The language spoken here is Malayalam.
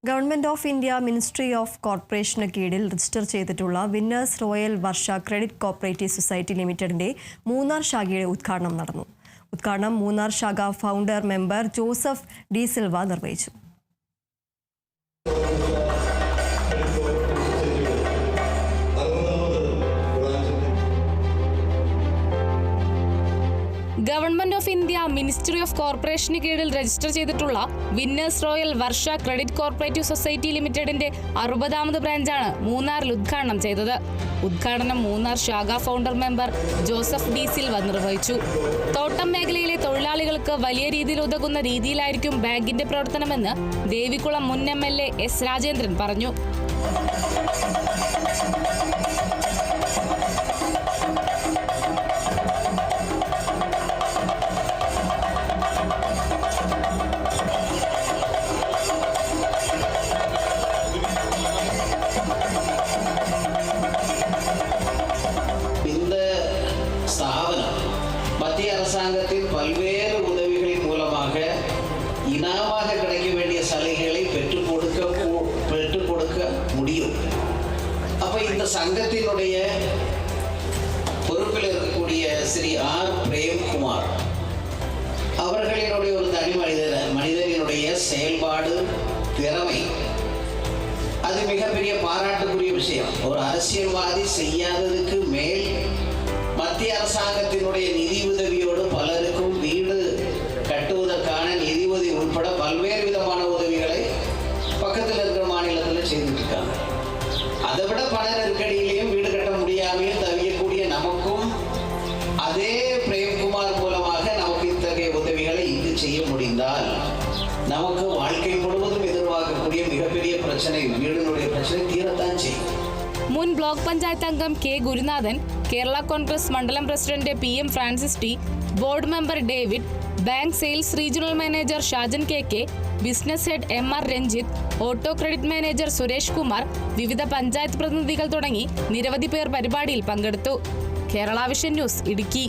Government of India ministry of കോർപ്പറേഷന് കീഴിൽ രജിസ്റ്റർ ചെയ്തിട്ടുള്ള winners royal Varsha credit cooperative society ലിമിറ്റഡിന്റെ മൂന്നാർ ശാഖയുടെ ഉദ്ഘാടനം നടന്നു. ഉദ്ഘാടനം മൂന്നാർ ശാഖ founder member Joseph D Silva നിർവഹിച്ചു. Government of India ministry of കോർപ്പറേഷന് കീഴിൽ രജിസ്റ്റർ ചെയ്തിട്ടുള്ള winners royal Varsha credit cooperative society ലിമിറ്റഡിന്റെ 60ാമത് ബ്രാഞ്ചാണ് മൂന്നാറിൽ ഉദ്ഘാടനം ചെയ്തത്. ഉദ്ഘാടനം മൂന്നാർ ശാഖ founder member Joseph D Silva നിർവഹിച്ചു. തോട്ടം മേഖലയിലെ തൊഴിലാളികൾക്ക് വലിയ രീതിയിൽ ഉതകുന്ന രീതിയിലായിരിക്കും ബാങ്കിന്റെ പ്രവർത്തനമെന്ന് ദേവികുളം മുൻ MLA എസ് രാജേന്ദ്രൻ പറഞ്ഞു. மத்திய அரசாங்கத்தின் பல்வேறு உதவிகளின் மூலமாக இனாமாக கிடைக்க வேண்டிய சலுகைகளை பெற்றுக் கொடுக்க முடியும். அப்ப இந்த சங்கத்தினுடைய பொறுப்பில் இருக்கக்கூடிய ஸ்ரீ ஆர் பிரேம்குமார் அவர்களினுடைய ஒரு தனி மனிதனினுடைய செயல்பாடு திறமை அது மிகப்பெரிய பாராட்டுக்குரிய விஷயம். ஒரு அரசியல்வாதி செய்யாததுக்கு மேல் மத்திய அரசாங்கத்தினுடைய நிதி உதவியோடு பலருக்கும் வீடு கட்டுவதற்கான நிதி உதவி உட்பட பல்வேறு விதமான உதவிகளை பக்கத்தில் இருக்கிற மாநிலத்தில் செய்துட்டு இருக்காங்க. அதை விட பண நெருக்கடியிலையும் வீடு கட்ட முடியாமையும் தவியக்கூடிய நமக்கும் அதே பிரேம்குமார் மூலமாக நமக்கு இத்தகைய உதவிகளை இங்கு செய்ய முடிந்தால் நமக்கு வாழ்க்கை முழுவதும் எதிர்பார்க்கக்கூடிய மிகப்பெரிய பிரச்சனை, வீடுகளுடைய பிரச்சனை தீரத்தான் செய்யும். മുൻ ബ്ലോക്ക് പഞ്ചായത്ത് അംഗം കെ ഗുരുനാഥൻ, കേരള കോൺഗ്രസ് മണ്ഡലം president PM Francis T, board member David, bank sales regional manager Shajan KK, business head MR Ranjith, auto credit manager Suresh Kumar, വിവിധ പഞ്ചായത്ത് പ്രതിനിധികൾ തുടങ്ങി നിരവധി പേർ പരിപാടിയിൽ പങ്കെടുത്തു. Kerala vision news, Idukki.